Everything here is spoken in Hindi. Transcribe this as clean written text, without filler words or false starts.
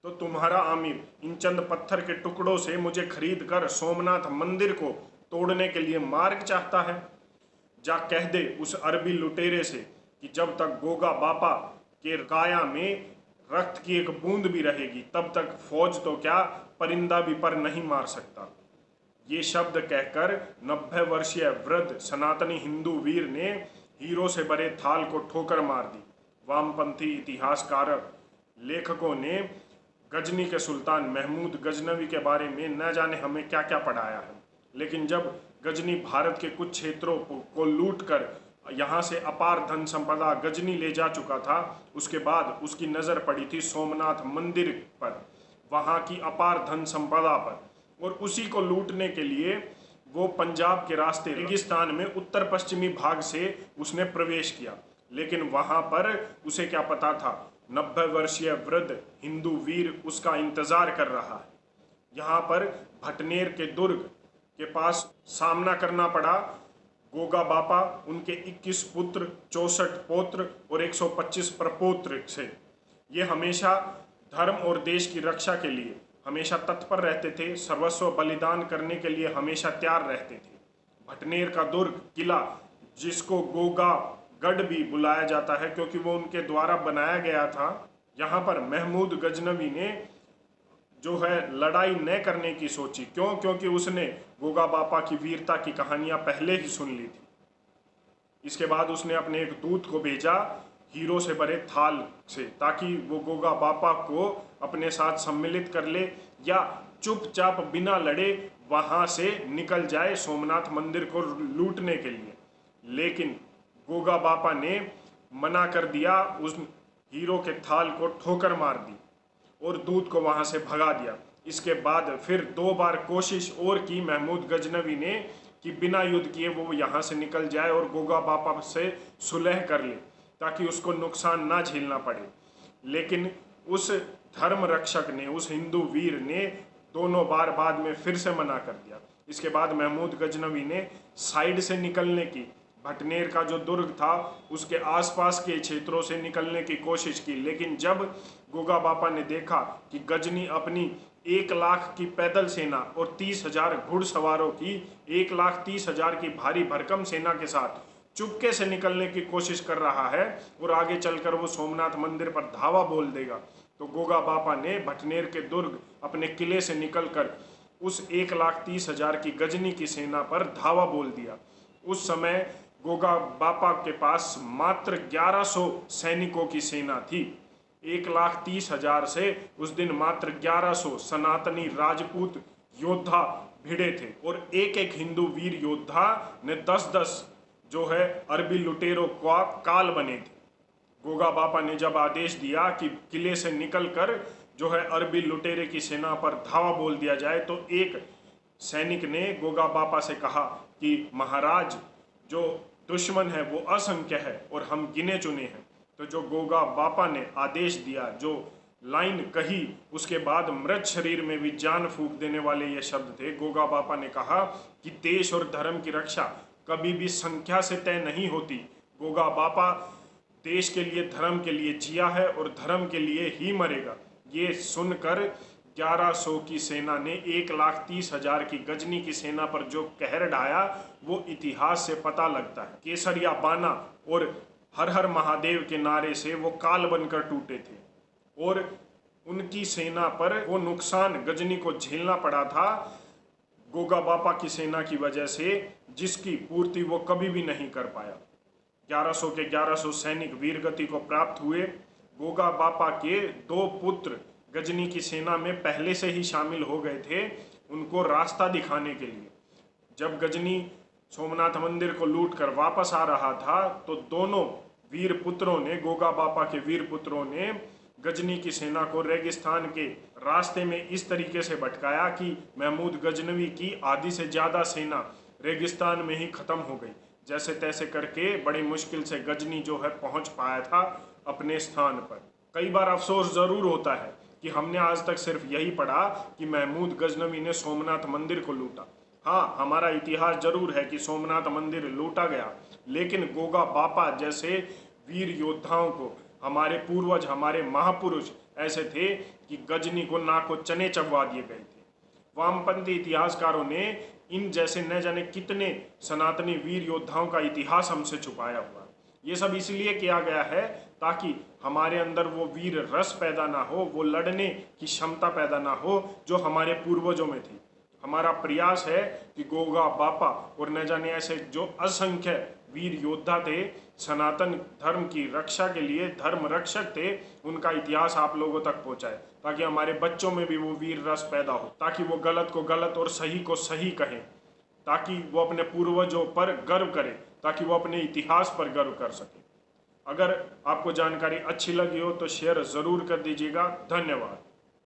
तो तुम्हारा आमिर इन चंद पत्थर के टुकड़ों से मुझे खरीद कर सोमनाथ मंदिर को तोड़ने के लिए मार्ग चाहता है। जा कह दे उस अरबी लुटेरे से कि जब तक गोगा बापा के काया में रक्त की एक बूंद भी रहेगी तब तक फौज तो क्या परिंदा भी पर नहीं मार सकता। ये शब्द कहकर 90 वर्षीय वृद्ध सनातनी हिंदू वीर ने हीरो से भरे थाल को ठोकर मार दी। वामपंथी इतिहासकार लेखकों ने गजनी के सुल्तान महमूद गजनवी के बारे में न जाने हमें क्या क्या पढ़ाया है, लेकिन जब गजनी भारत के कुछ क्षेत्रों को लूट कर यहाँ से अपार धन संपदा गजनी ले जा चुका था, उसके बाद उसकी नज़र पड़ी थी सोमनाथ मंदिर पर, वहाँ की अपार धन संपदा पर, और उसी को लूटने के लिए वो पंजाब के रास्ते रेगिस्तान में उत्तर पश्चिमी भाग से उसने प्रवेश किया। लेकिन वहाँ पर उसे क्या पता था, 90 वर्षीय वृद्ध हिंदू वीर उसका इंतज़ार कर रहा है। यहाँ पर भटनेर के दुर्ग के पास सामना करना पड़ा गोगा बापा, उनके 21 पुत्र, 64 पौत्र और 125 प्रपौत्र से। ये हमेशा धर्म और देश की रक्षा के लिए हमेशा तत्पर रहते थे, सर्वस्व बलिदान करने के लिए हमेशा तैयार रहते थे। भटनेर का दुर्ग किला, जिसको गोगा गढ़ भी बुलाया जाता है क्योंकि वो उनके द्वारा बनाया गया था, यहाँ पर महमूद गजनवी ने जो है लड़ाई न करने की सोची। क्यों? क्योंकि उसने गोगा बापा की वीरता की कहानियां पहले ही सुन ली थी। इसके बाद उसने अपने एक दूत को भेजा हीरो से भरे थाल से, ताकि वो गोगा बापा को अपने साथ सम्मिलित कर ले या चुपचाप बिना लड़े वहाँ से निकल जाए सोमनाथ मंदिर को लूटने के लिए। लेकिन गोगा बापा ने मना कर दिया, उस हीरो के थाल को ठोकर मार दी और दूत को वहाँ से भगा दिया। इसके बाद फिर 2 बार कोशिश और की महमूद गजनवी ने कि बिना युद्ध किए वो यहाँ से निकल जाए और गोगा बापा से सुलह कर ले ताकि उसको नुकसान ना झेलना पड़े। लेकिन उस धर्म रक्षक ने, उस हिंदू वीर ने दोनों बार बाद में फिर से मना कर दिया। इसके बाद महमूद गजनवी ने साइड से निकलने की, भटनेर का जो दुर्ग था उसके आसपास के क्षेत्रों से निकलने की कोशिश की। लेकिन जब गोगा बापा ने देखा कि गजनी अपनी 1 लाख की पैदल सेना और 30,000 घुड़सवारों की 1,30,000 की भारी भरकम सेना के साथ चुपके से निकलने की कोशिश कर रहा है और आगे चलकर वो सोमनाथ मंदिर पर धावा बोल देगा, तो गोगा बापा ने भटनेर के दुर्ग अपने किले से निकलकर उस 1,30,000 की गजनी की सेना पर धावा बोल दिया। उस समय गोगा बापा के पास मात्र 1100 सैनिकों की सेना थी। 1,30,000 से उस दिन मात्र 1100 सनातनी राजपूत योद्धा भिड़े थे और एक एक हिंदू वीर योद्धा ने 10-10 जो है अरबी लुटेरों का काल बने थे। गोगा बापा ने जब आदेश दिया कि किले से निकलकर जो है अरबी लुटेरे की सेना पर धावा बोल दिया जाए, तो एक सैनिक ने गोगा बापा से कहा कि महाराज, जो दुश्मन है वो असंख्य है और हम गिने चुने हैं। तो जो गोगा बापा ने आदेश दिया, जो लाइन कही, उसके बाद मृत शरीर में भी जान फूंक देने वाले ये शब्द थे। गोगा बापा ने कहा कि देश और धर्म की रक्षा कभी भी संख्या से तय नहीं होती। गोगा बापा देश के लिए, धर्म के लिए जिया है और धर्म के लिए ही मरेगा। ये सुनकर 1100 की सेना ने 1,30,000 की गजनी की सेना पर जो कहर ढाया वो इतिहास से पता लगता है। केसरिया बाना और हर हर महादेव के नारे से वो काल बनकर टूटे थे और उनकी सेना पर वो नुकसान गजनी को झेलना पड़ा था गोगा बापा की सेना की वजह से, जिसकी पूर्ति वो कभी भी नहीं कर पाया। 1100 के 1100 सैनिक वीरगति को प्राप्त हुए। गोगा बापा के 2 पुत्र गजनी की सेना में पहले से ही शामिल हो गए थे, उनको रास्ता दिखाने के लिए। जब गजनी सोमनाथ मंदिर को लूट कर वापस आ रहा था तो दोनों वीर पुत्रों ने, गोगा बापा के वीर पुत्रों ने गजनी की सेना को रेगिस्तान के रास्ते में इस तरीके से भटकाया कि महमूद गजनवी की आधी से ज़्यादा सेना रेगिस्तान में ही ख़त्म हो गई। जैसे तैसे करके बड़ी मुश्किल से गजनी जो है पहुंच पाया था अपने स्थान पर। कई बार अफसोस ज़रूर होता है कि हमने आज तक सिर्फ यही पढ़ा कि महमूद गजनवी ने सोमनाथ मंदिर को लूटा। हाँ, हमारा इतिहास जरूर है कि सोमनाथ मंदिर लूटा गया, लेकिन गोगा बापा जैसे वीर योद्धाओं को हमारे पूर्वज, हमारे महापुरुष ऐसे थे कि गजनी को नाक को चने चबवा दिए गए थे। वामपंथी इतिहासकारों ने इन जैसे न जाने कितने सनातनी वीर योद्धाओं का इतिहास हमसे छुपाया हुआ। ये सब इसलिए किया गया है ताकि हमारे अंदर वो वीर रस पैदा ना हो, वो लड़ने की क्षमता पैदा ना हो जो हमारे पूर्वजों में थी। हमारा प्रयास है कि गोगा बापा और न जाने ऐसे जो असंख्य वीर योद्धा थे, सनातन धर्म की रक्षा के लिए धर्म रक्षक थे, उनका इतिहास आप लोगों तक पहुंचाए ताकि हमारे बच्चों में भी वो वीर रस पैदा हो, ताकि वो गलत को गलत और सही को सही कहें, ताकि वो अपने पूर्वजों पर गर्व करें, ताकि वो अपने इतिहास पर गर्व कर सकें। अगर आपको जानकारी अच्छी लगी हो तो शेयर ज़रूर कर दीजिएगा। धन्यवाद।